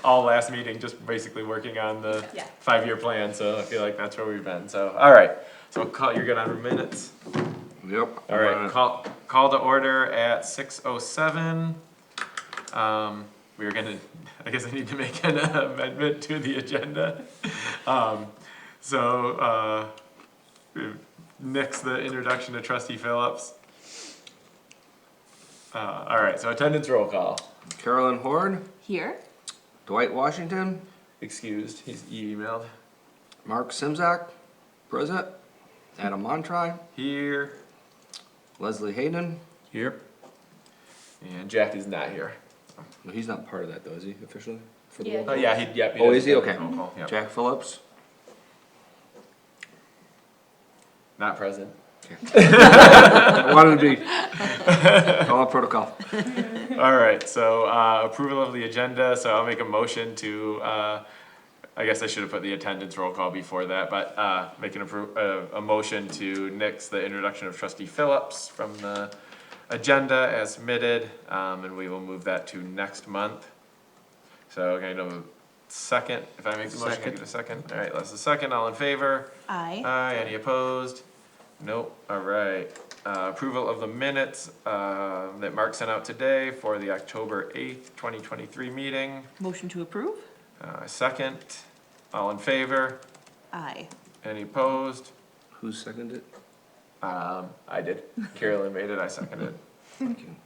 all last meeting, just basically working on the Yeah. 5-year plan, so I feel like that's where we've been, so, alright. So you're good on minutes? Yep. Alright, call to order at 6:07. We were gonna, I guess I need to make an amendment to the agenda. Nix the introduction to trustee Phillips. Alright, so attendance roll call. Carolyn Horde, Here? Dwight Washington, Excused, he emailed. Mark Simzak, present. Adam Montry, Here. Leslie Hayden. Here. And Jack is not here. Well, he's not part of that though, is he, officially? For the Yeah. roll Oh, call? yeah, he Oh, does is he? the Okay. roll call, yep. Jack Phillips. Not present. I wanted to be, all protocol. Alright, so, approval of the agenda, so I'll make a motion to, I guess I should have put the attendance roll call before that, but, make a motion to nix the introduction of trustee Phillips from the agenda as submitted, and we will move that to next month. So, kind of a second, if I make the motion, can I get a second? Alright, that's the second, all in favor? Aye. Aye, any opposed? Nope, alright. Approval of the minutes, that Mark sent out today for the October 8th, 2023 meeting. Motion to approve? Second, all in favor? Aye. Any opposed? Who seconded it? I did. Carolyn made it, I seconded. Thank you.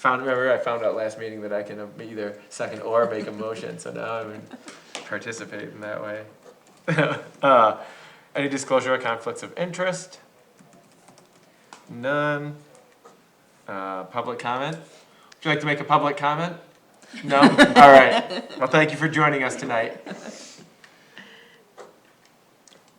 Remember, I found out last meeting that I can either second or make a motion, so now I'm participate in that way. Any disclosure of conflicts of interest? None. Public comment? Would you like to make a public comment? No? Alright. Well, thank you for joining us tonight.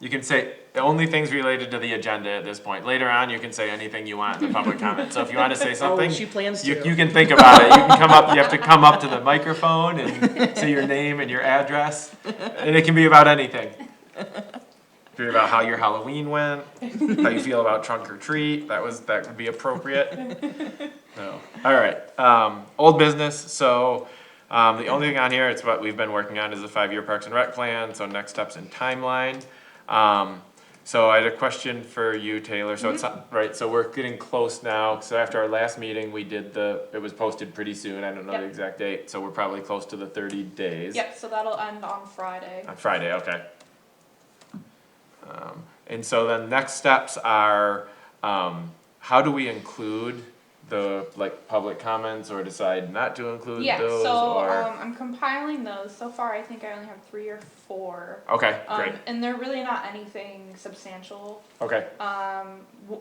You can say only things related to the agenda at this point. Later on, you can say anything you want in the public comment. So if you want to say something, she plans you to. can think about it. You can come up, you have to come up to the microphone and say your name and your address. And it can be about anything. It can be about how your Halloween went, how you feel about trunk or treat, that would be appropriate. No. Alright, old business, so, the only thing on here, it's what we've been working on is the 5-year Parks and Rec plan, so next steps in timeline. So I had a question for you, Taylor, so it's, right, so we're getting close now, so after our last meeting, we did it was posted pretty soon, I don't know the Yep. exact date, so we're probably close to the 30 days. Yep, so that'll end on Friday. On Friday, okay. And so then next steps are, how do we include the, like, public comments or decide not to include Yeah, those, so or? I'm compiling those. So far, I think I only have 3 or 4. Okay, great, And they're really not anything substantial. okay,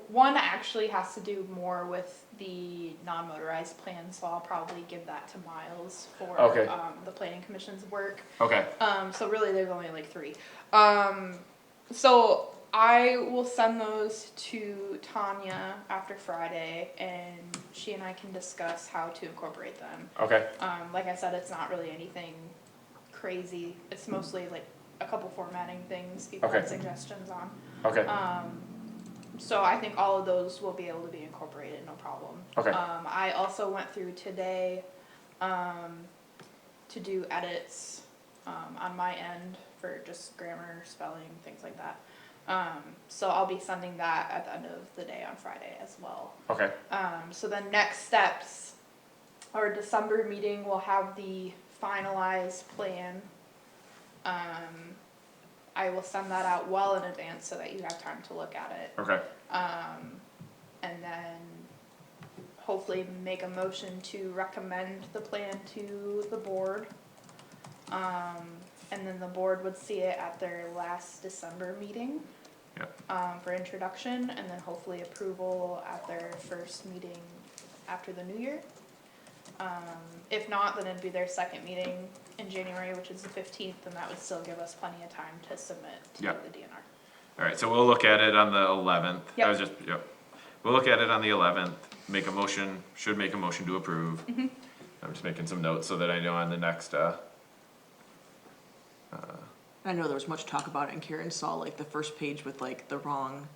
One actually has to do more with the non-motorized plan, so I'll probably give that to Miles for Okay. the planning commission's work. okay, So really, there's only like 3. So I will send those to Tanya after Friday, and she and I can discuss how to incorporate them. okay, Like I said, it's not really anything crazy. It's mostly like a couple formatting things people Okay. had suggestions on. okay, So I think all of those will be able to be incorporated, no problem. okay, I also went through today to do edits on my end for just grammar, spelling, things like that. So I'll be sending that at the end of the day on Friday as well. okay, So then next steps, our December meeting will have the finalized plan. I will send that out well in advance so that you have time to look at it. okay, And then hopefully make a motion to recommend the plan to the board. And then the board would see it at their last December meeting. Yep. For introduction, and then hopefully approval at their first meeting after the new year. If not, then it'd be their second meeting in January, which is the 15th, and that would still give us plenty of time to submit to Yep. the DNR. alright, so we'll look at it on the 11th. Yep. Yep. We'll look at it on the 11th, should make a motion to approve. Mm-hmm. I'm just making some notes so that I know on the next, I know there was much talk about it, and Karen saw like the first page with like the wrong,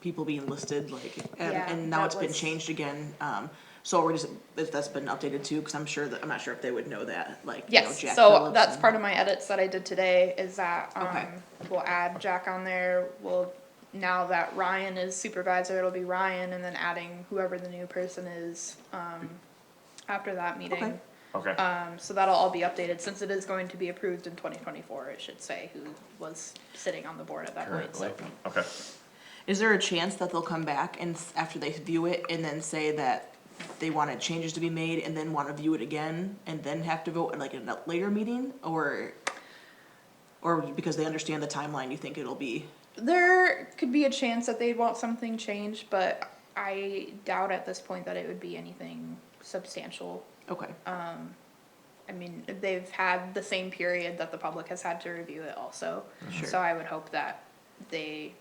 people being listed, like, Yeah, and now that it's been was- changed again. So we're just, if that's been updated too, cause I'm sure that, I'm not sure if they would know that, like, you know, Yes, Jack so Phillips that's and- part of my edits that I did today, is that, Okay. we'll add Jack on there, now that Ryan is supervisor, it'll be Ryan, and then adding whoever the new person is, after that meeting. Okay. Okay, So that'll all be updated, since it is going to be approved in 2024, it should say who was sitting on the board at that point, currently, so. okay. Is there a chance that they'll come back and after they view it and then say that they wanted changes to be made and then wanna view it again and then have to vote in like a later meeting, or because they understand the timeline, you think it'll be? There could be a chance that they'd want something changed, but I doubt at this point that it would be anything substantial. Okay, I mean, they've had the same period that the public has had to review it also. Sure. So I would hope that they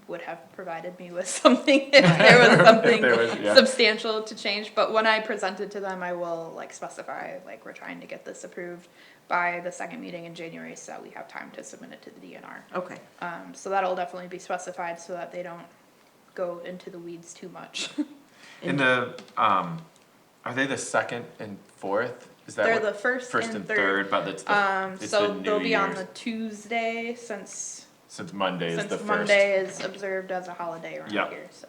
would have provided me with something if there was something There was, yeah. substantial to change. But when I present it to them, I will like specify, like, we're trying to get this approved by the second meeting in January so that we have time to submit it to the DNR. okay, So that'll definitely be specified so that they don't go into the weeds too much. In the, are they the second and fourth? Is that They're what- the first First and and third, but it's the So New they'll be on Year's. the Tuesday since Since Monday is the first. Monday is observed as a holiday around Yep. here, so.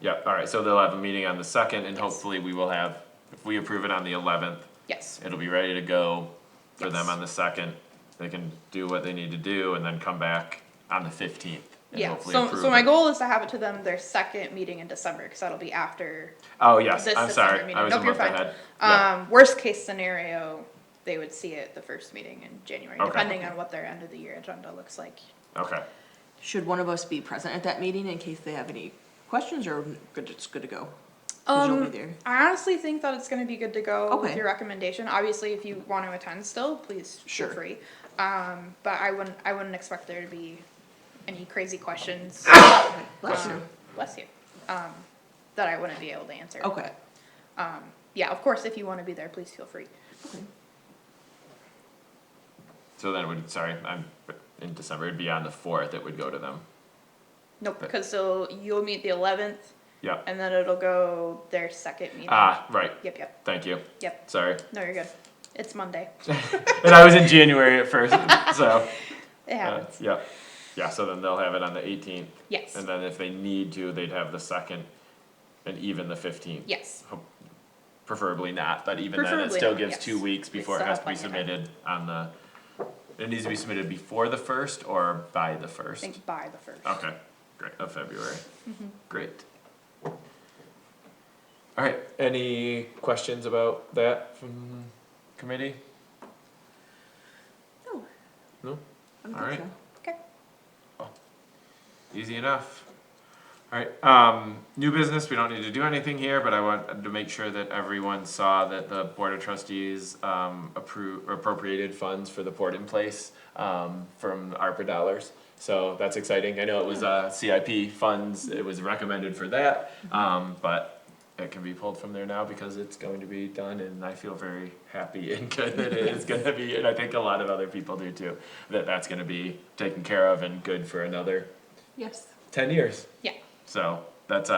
Yep, alright, so they'll have a meeting on the second, and Yes. hopefully we will have, if we approve it on the 11th, Yes, it'll be ready to go for them Yes. on the second. They can do what they need to do and then come back on the 15th and yeah, hopefully so, approve so my it. goal is to have it to them their second meeting in December, cause that'll be after, Oh, yes, this I'm December sorry, meeting. I was a Nope, you're month fine. ahead. Yeah, worst case scenario, they would see it the first meeting in January, Okay. depending on what their end of the year agenda looks like. okay. should one of us be present at that meeting in case they have any questions, or it's good to go? 'Cause you'll be there. I honestly think that it's gonna be good to go with Okay. your recommendation. Obviously, if you want to attend still, please Sure. feel free. But I wouldn't expect there to be any crazy questions. Bless you. Bless you. That I wouldn't be able to answer. Okay, Yeah, of course, if you want to be there, please feel free. okay, So then it would, sorry, I'm, in December, it'd be on the 4th, it would go to them. Nope, because so you'll meet the 11th, Yeah, and then it'll go their second meeting. right, Yep. thank you, Yep. sorry. No, you're good. It's Monday. And I was in January at first, so, It happens. yeah. Yeah, so then they'll have it on the 18th. Yes. And then if they need to, they'd have the second and even the 15th. Yes. Preferably not, but even then, it Preferably still not, gives yes. 2 weeks We before it still has have to be plenty of time. submitted on the, it needs to be submitted before the 1st or by the I 1st? think by the first. Okay, great, of February. Mm-hmm. Great. Alright, any questions about that from committee? no. No? I don't think Alright. so. Okay. Easy enough. Alright, new business, we don't need to do anything here, but I wanted to make sure that everyone saw that the Board of Trustees, appropriated funds for the port in place, from ARPA dollars. So that's exciting, I know it was, CIP funds, it was recommended for that, but it can be pulled from there now because it's going to be done, and I feel very happy and good that it is gonna be, and I think a lot of other people do too, that that's gonna be taken care of and good for another Yes. 10 years. Yeah. So that's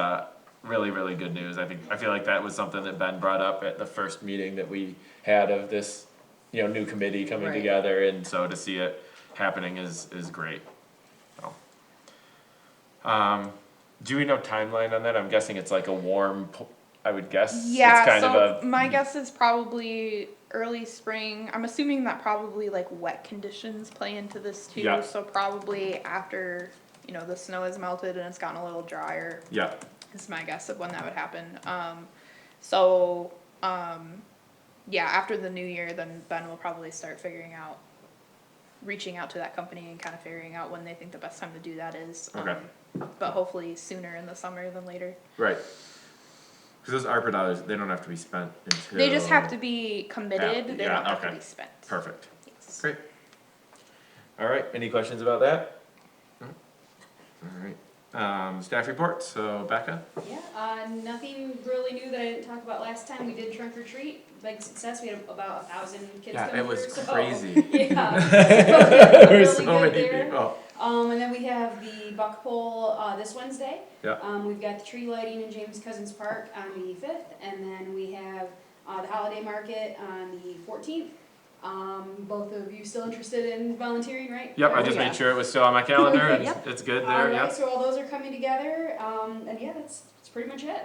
really, really good news. I feel like that was something that Ben brought up at the first meeting that we had of this, new committee coming Right. together, and so to see it happening is great. So. Do we know timeline on that? I'm guessing it's like a warm, I would guess. It's Yeah, kind so of a, my guess is probably early spring. I'm assuming that probably like wet conditions play into this too. Yeah. So probably after, the snow has melted and it's gotten a little drier yeah, is my guess of when that would happen. Yeah, after the new year, then Ben will probably start reaching out to that company and kind of figuring out when they think the best time to do that is. Okay. But hopefully sooner in the summer than later. right. Because those ARPA dollars, they don't have to be spent until. They just have to be committed, Yeah, they yeah, don't have to okay. be spent. Perfect. Yes. Great. Alright, any questions about that? No? Alright, staff reports, so Becca? Yeah, nothing really new that I didn't talk about last time. We did trunk or treat, big success. We had about 1,000 kids come Yeah, through. it was so- crazy. Yeah. There were Really so good many there. people. And then we have the buck pole, this Wednesday. Yeah. We've got the tree lighting in James Cousins Park on the 5th, and then we have, the holiday market on the 14th. Both of you still interested in volunteering, right? Yep, I just Yeah. made sure it was still on my calendar, and Yep. it's good there, Alright, yep. so all those are coming together, and yeah, that's pretty much it.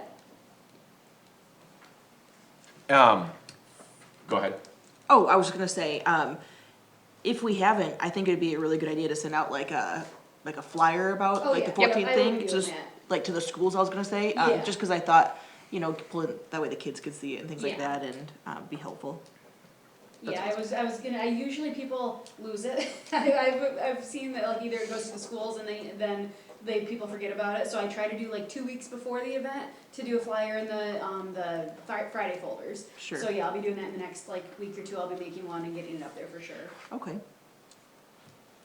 Go ahead. Oh, I was gonna say, if we haven't, I think it'd be a really good idea to send out like a flyer about Oh, like the yeah. Yep, 14th I will thing, be doing just that. like to the schools. I was gonna say, Yeah. just because I thought, that way the kids could see it and things like Yeah. that, and be helpful. Yeah, I was gonna, usually people lose it. I've seen that like either it goes to the schools and people forget about it, so I try to do like 2 weeks before the event to do a flyer in the Friday folders. Sure. So yeah, I'll be doing that in the next like week or two, I'll be making one and getting it up there for sure. Okay.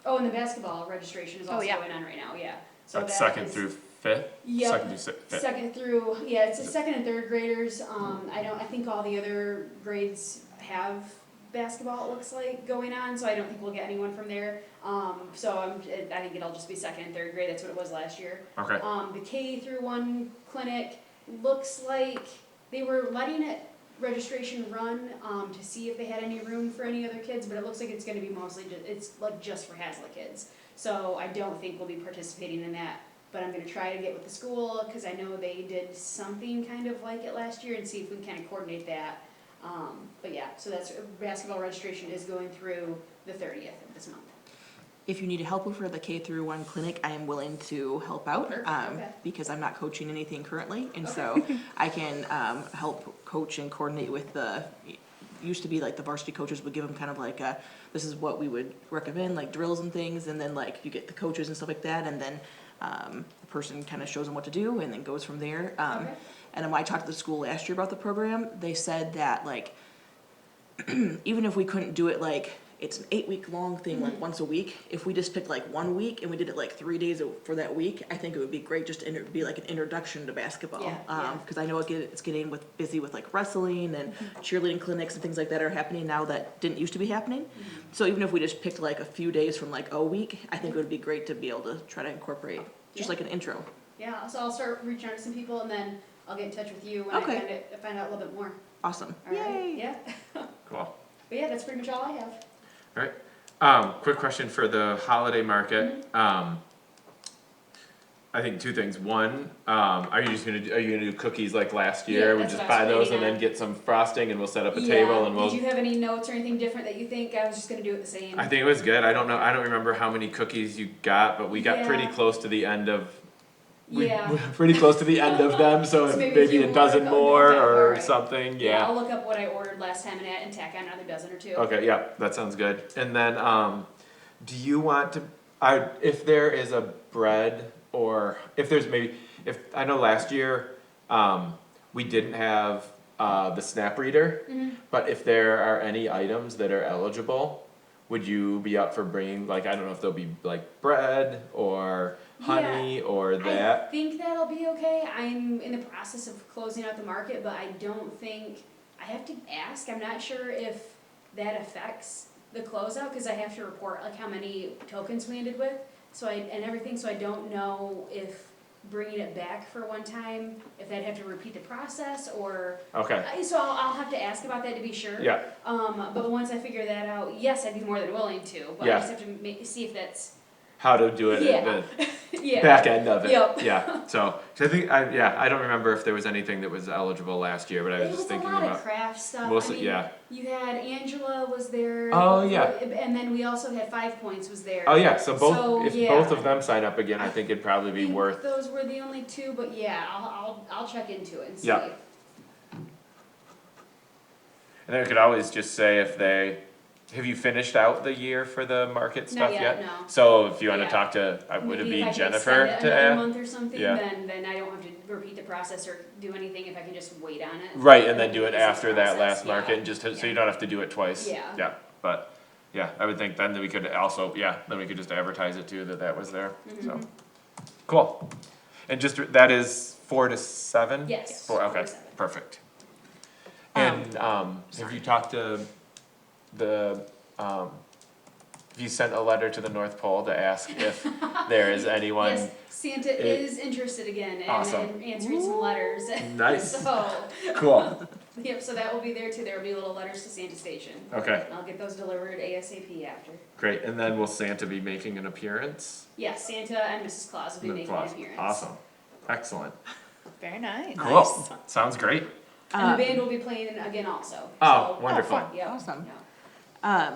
Oh, and the basketball registration is Oh, also yeah. going on right now, yeah. So That's that second is- through fifth? Yep. Second through fifth. Second through, yeah, it's the second and third graders, I think all the other grades have basketball, it looks like, going on, so I don't think we'll get anyone from there. I think it'll just be second and third grade, that's what it was last year. Okay, The K through 1 clinic looks like they were letting it registration run, to see if they had any room for any other kids, but it looks like it's gonna be mostly, it's like just for Hazlet kids. So I don't think we'll be participating in that, but I'm gonna try to get with the school, cause I know they did something kind of like it last year and see if we can kinda coordinate that. But yeah, so that's, basketball registration is going through the 30th of this month. If you need help for the K through 1 clinic, I am willing to help out, Perfect, okay. because I'm not coaching anything currently, and so I can, help coach and coordinate with used to be like the varsity coaches would give them kind of like this is what we would recommend, like drills and things, and then like you get the coaches and stuff like that, and then, the person kind of shows them what to do and then goes from there. Okay. And then when I talked to the school last year about the program, they said that like, even if we couldn't do it like, it's an 8-week long thing, like once a week, if we just picked like 1 week and we did it like 3 days for that week, I think it would be great just to be like an introduction to basketball. Yeah, yeah. Cause I know it's getting busy with like wrestling and cheerleading clinics and things like that are happening now that didn't used to be happening. So even if we just picked like a few days from like a week, I think it would be great to be able to try to incorporate, just Yeah. like an intro. Yeah, so I'll start reaching out to some people and then I'll get in touch with you when Okay. I find out a little bit more. Awesome. Alright, Yay. yeah. cool. But yeah, that's pretty much all I have. Alright, quick question for the holiday market, I think 2 things, one, are you gonna do cookies like last year? Yeah, We that's just what I buy was those and waiting then on. get some frosting and we'll set up a table and Did you have any notes or anything different that you think? I was just gonna do it the same. I think it was good, I don't know, I don't remember how many cookies you got, but we got pretty Yeah. close to the end of, Yeah. pretty close to the end of them, so So maybe maybe a a few dozen more, more okay, or alright. something, Yeah, I'll look up what I ordered last time and tack on another dozen or two. Okay, yeah, that sounds good. And then, do you want to, if there is a bread or if there's maybe, I know last year, we didn't have, the SNAP reader. But if there are any items that are eligible, would you be up for bringing, like, I don't know if there'll be like bread or honey or I that? think that'll be okay. I'm in the process of closing out the market, but I don't think, I have to ask, I'm not sure if that affects the closeout, cause I have to report like how many tokens we ended with, and everything, so I don't know if bringing it back for one time, if I'd have to repeat the process, or, Okay, so I'll have to ask about that to be sure. yeah, But once I figure that out, yes, I'd be more than willing to, but I Yeah. just have to see if that's, how to do it at Yeah. the yeah. back end of it. Yep. Yeah, so I think, I don't remember if there was anything that was eligible last year, but I was It just was thinking a lot of about, craft stuff. mostly, I mean, yeah. You had Angela was there. Oh, yeah. And then we also had 5 Points was there. Oh yeah, so So, if yeah. both of them sign up again, I think it'd probably I be think worth. those were the only 2, but yeah, I'll check into it and see. Yeah. And then we could always just say if have you finished out the year for the market stuff Not yet, no. So if you wanna Yeah. talk to, would it Maybe be if I can Jennifer extend it to another add? month or something, Yeah. then I don't have to repeat the process or do anything if I can just wait on it. Right, and then do it Easiest after that process, last yeah. market, and just, so Yeah. you don't have to do it twice. Yeah. Yeah, but, yeah, I would think then that we could also, then we could just advertise it too, that was there, so. Mhm. Cool. And just, that is 4 to 7? Yes. 4, 4 okay, to 7. perfect. And, have you talked to the, If you sent a letter to the North Pole to ask if there is anyone. Yes, Santa It- is interested again Awesome. and answering some letters. Nice. So, Cool. yep, so that will be there too. There will be little letters to Santa Station. Okay. And I'll get those delivered ASAP after. Great. And then will Santa be making an appearance? Yes, Santa and Mrs. Claus will be making an Claus. appearance. Awesome. Excellent. Very nice. Cool. Nice. Sounds great. And the band will be playing again also. Oh, So, wonderful. fun. yeah. Awesome. Yeah.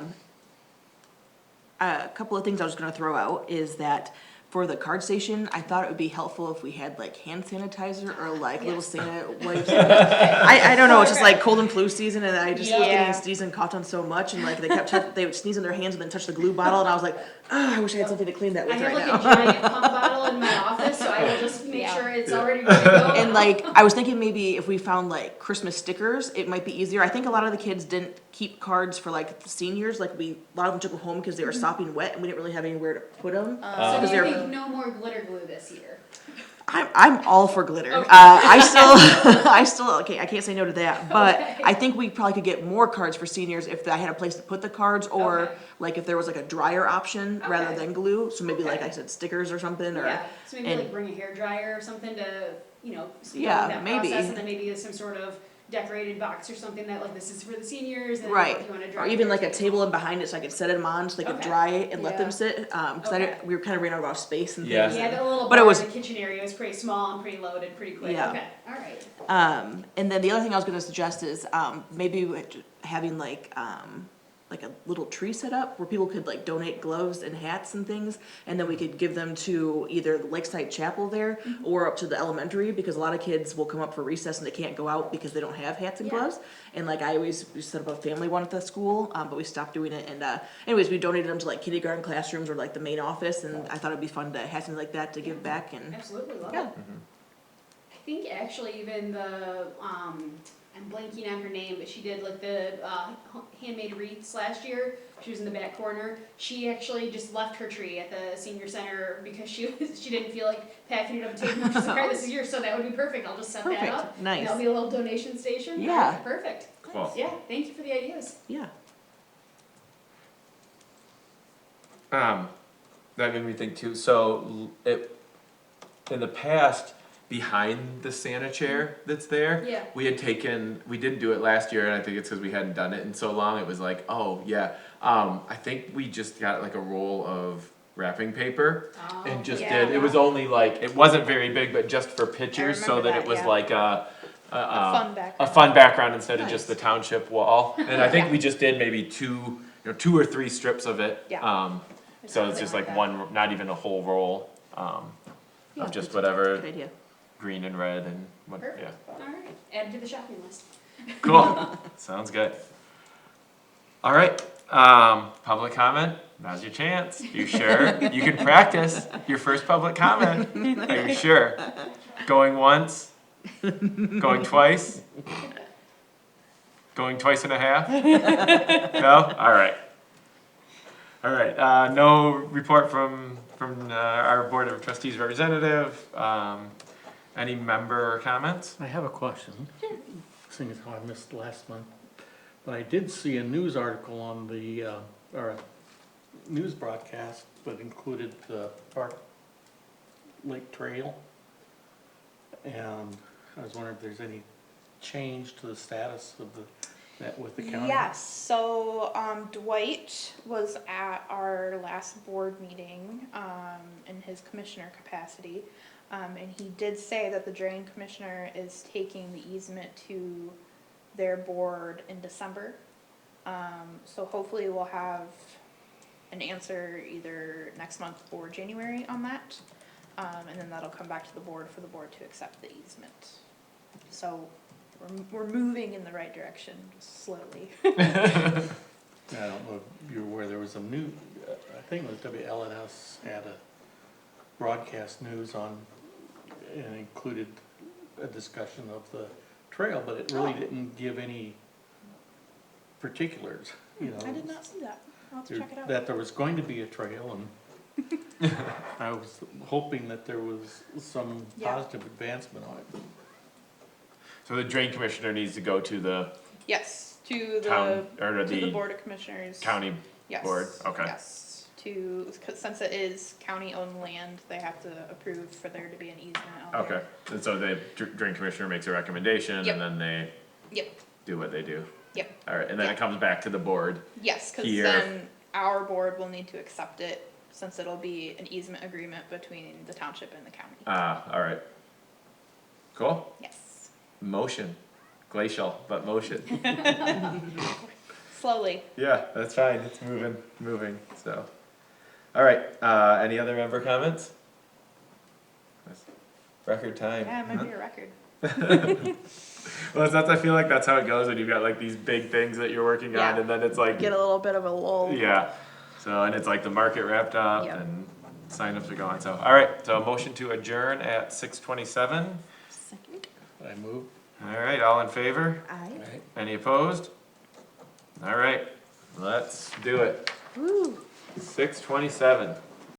A couple of things I was gonna throw out is that for the card station, I thought it would be helpful if we had like hand sanitizer or like little Yes. Santa wipes. I don't know, it's just like cold and flu season and I just was Yeah. getting sneezed and coughed on so much and like they kept they would sneeze in their hands and then touch the glue bottle and I was like, I wish I had something to clean that I with have right like now. a giant pump bottle in my office, so I will just make Yeah. sure it's already ready to go. And like, I was thinking maybe if we found like Christmas stickers, it might be easier. I think a lot of the kids didn't keep cards for like the seniors, like a lot of them took them home because they were sopping wet and we didn't really have anywhere to put them. So Because do you they're, think no more glitter glue this year? I'm all for glitter. Okay. I still, okay, I can't say no to that, but Okay. I think we probably could get more cards for seniors if I had a place to put the cards or Okay. like if there was like a dryer option rather Okay. than glue. So maybe like Okay. I said, stickers or something or. Yeah, so maybe and- like bring a hair dryer or something to, you know, speed Yeah, up that maybe. process, and then maybe some sort of decorated box or something that like this is for the seniors, and Right, if you wanna dry or even your like a hair. table in behind it so I could set them on so they could Okay. dry it and let Yeah. them sit, cause Okay. we were kinda ran out of space and Yeah. things. Yeah, the little But it bar was- in the kitchen area was pretty small and pretty loaded, pretty quick, Yeah. okay, alright. And then the other thing I was gonna suggest is, maybe having like a little tree set up where people could like donate gloves and hats and things, and then we could give them to either the Lakeside Chapel there or up to the elementary, because a lot of kids will come up for recess and they can't go out because they don't have hats and Yeah. gloves. And like I always we set up a family one at the school, but we stopped doing it, and anyways, we donated them to like kindergarten classrooms or like the main office, and I thought it'd be fun to have something like that to give back and, Absolutely, love Yeah. it. I think actually even the, I'm blanking on her name, but she did like the, handmade wreaths last year. She was in the back corner. She actually just left her tree at the senior center because she didn't feel like packing it up and taking it. She's like, alright, this is yours, so that would be perfect. I'll just set that Perfect. up. And Nice. that'll be a little donation station. Yeah. Alright, perfect. Cool. Yeah, thank you for the ideas. yeah. That made me think too, so in the past, behind the Santa chair that's there, Yeah. we didn't do it last year, and I think it's cause we hadn't done it in so long, it was like, oh, yeah. I think we just got like a roll of wrapping paper and just yeah. it was only like, it wasn't very big, but just for pictures, so remember that it that, was yeah. like fun a background. fun background instead of just Nice. the township wall. And I think Yeah. we just did maybe two or three strips of it. Yeah. So it's just Something like like that. one, not even a whole roll, Yeah, of just that's whatever, Good idea. green and red and what, Perfect. yeah. Alright, add to the shopping list. Cool, sounds good. All right, public comment, now's your chance. You sure? You can practice your first public comment. Are you sure? Going once? Going twice? Going twice and a half? No? All right. All right, no report from our Board of Trustees representative. Any member comments? I have a question. Seeing as how I missed last month. But I did see a news article on the, or a news broadcast that included the Park Lake Trail. And I was wondering if there's any change to the status of that with the county? Yes, so Dwight was at our last board meeting in his commissioner capacity. And he did say that the drain commissioner is taking the easement to their board in December. So hopefully we'll have an answer either next month or January on that. And then that'll come back to the board for the board to accept the easement. So we're moving in the right direction, just slowly. I don't know if you're aware, there was a new, I think it was WLNS had a broadcast news on, and included a discussion of the trail, but it really didn't give any particulars, you know. I did not see that. I'll have to there- check it out. That there was going to be a trail, and I was hoping that there was some Yeah. positive advancement on it. So the drain commissioner needs to go to the, Yes, To town, or to the the Board of Commissioners. county Yes. board? Okay. Yes, cause since it is county-owned land, they have to approve for there to be an easement out there. Okay, and so the drain commissioner makes a recommendation Yep. and then they Yep, do what they do. yep, Alright, and then it comes back to the board. yes, cause Here. then our board will need to accept it, since it'll be an easement agreement between the township and the county. Alright. Cool, Yes, motion, glacial, but motion. slowly. Yeah, that's fine, it's moving, so. Alright, any other member comments? Record time. Yeah, it might be a record. Well, that's, I feel like that's how it goes when you've got like these big things that you're working on Yeah. and then it's like, Get a little bit of a lull. yeah. So, and it's like the market wrapped up Yep. and signups are going, so, alright, so a motion to adjourn at 6:27. Second. I move. Alright, all in favor? Aye. Any opposed? Alright, let's do it. Woo. 6:27.